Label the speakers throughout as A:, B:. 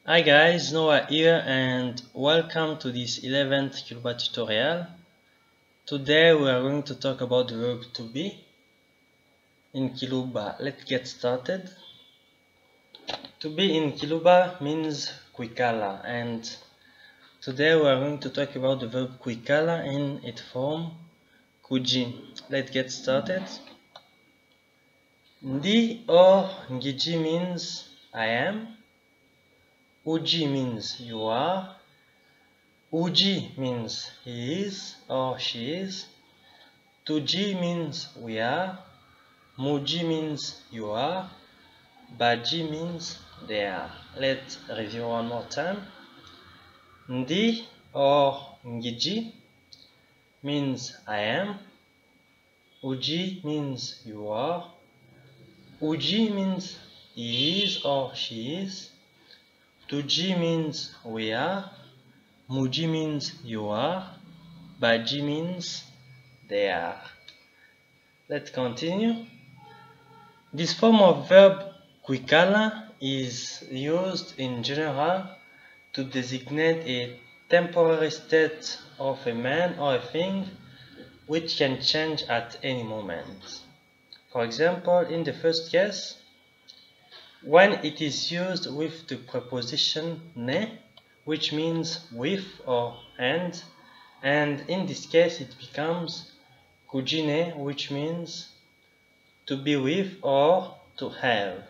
A: Hi guys, Noah here and welcome to this 11th Kiluba tutorial. Today we are going to talk about the verb to be in Kiluba. Let's get started. To be in Kiluba means kwikala, and today we are going to talk about the verb kwikala in its form kuji. Let's get started. Ndi or ngiji means I am. Uji means you are. Uji means he is or she is. Tuji means we are. Muji means you are. Baji means they are. Let's review one more time. Ndi or ngiji means I am. Uji means you are. Uji means he is or she is. Tuji means we are. Muji means you are. Baji means they are. Let's continue. This form of verb kwikala is used in general to designate a temporary state of a man or a thing which can change at any moment. For example, in the first case, when it is used with the preposition ne, which means with or and in this case it becomes kujine, which means to be with or to have.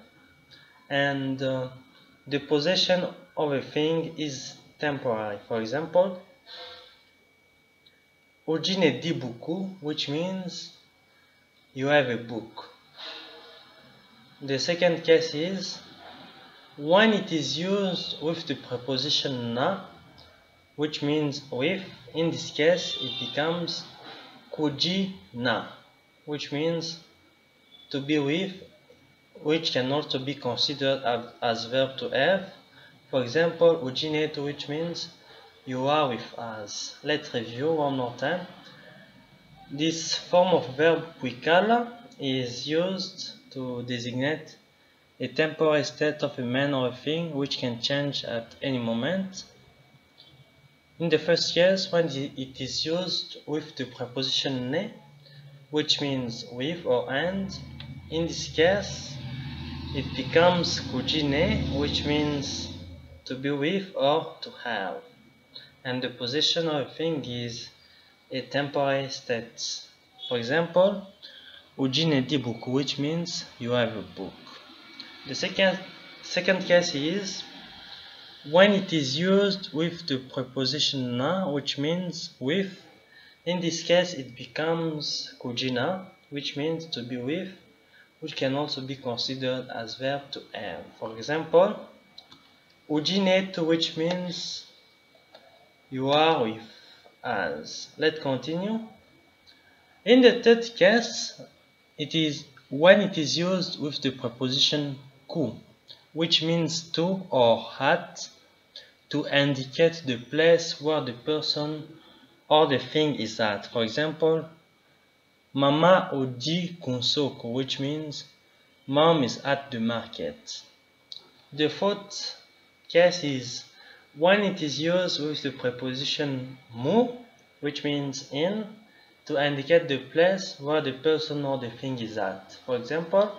A: And the possession of a thing is temporary. For example, ujine di buku, which means you have a book. The second case is when it is used with the preposition na, which means with. In this case it becomes kuji na, which means to be with, which can also be considered as verb to have. For example, ujinetu, which means you are with us. Let's review one more time. This form of verb kwikala is used to designate a temporary state of a man or a thing which can change at any moment. In the first case, when it is used with the preposition ne, which means with or and, in this case it becomes kujine, which means to be with or to have, and the possession of a thing is a temporary state. For example, ujine di buku, which means you have a book. The second case is when it is used with the preposition na, which means with. In this case it becomes kujina, which means to be with, which can also be considered as verb to have. For example, ujinetu, which means you are with us. Let's continue. In the third case, it is when it is used with the preposition ku, which means to or at, to indicate the place where the person or the thing is at. For example, mama oji kunsoko, which means mom is at the market. The fourth case is when it is used with the preposition mu, which means in, to indicate the place where the person or the thing is at. For example,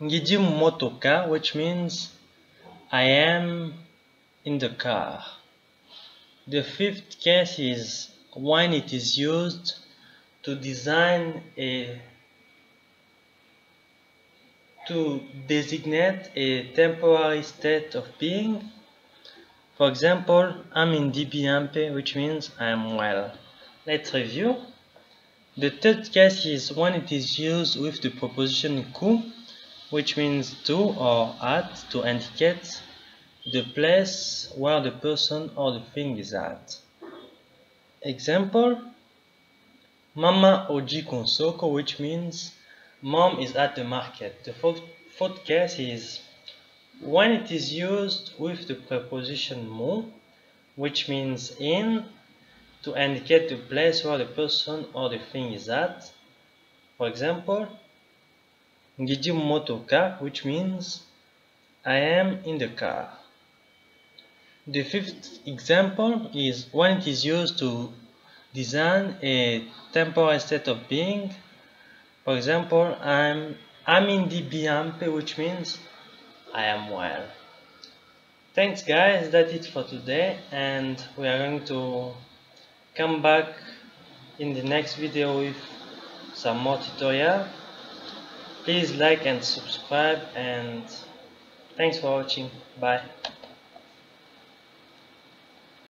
A: ngiji motoka, which means I am in the car. The fifth case is when it is used to designate a temporary state of being. For example, I'm in DBMP, which means I am well. Let's review. The third case is when it is used with the preposition ku, which means to or at, to indicate the place where the person or the thing is at. Example, mama oji kunsoko, which means mom is at the market. The fourth case is when it is used with the preposition mu, which means in, to indicate the place where the person or the thing is at. For example, ngiji motoka, which means I am in the car. The fifth example is when it is used to design a temporal state of being. For example, I'm in the Biampe, which means I am well. Thanks guys, that's it for today, and we are going to come back in the next video with some more tutorial. Please like and subscribe, and thanks for watching. Bye.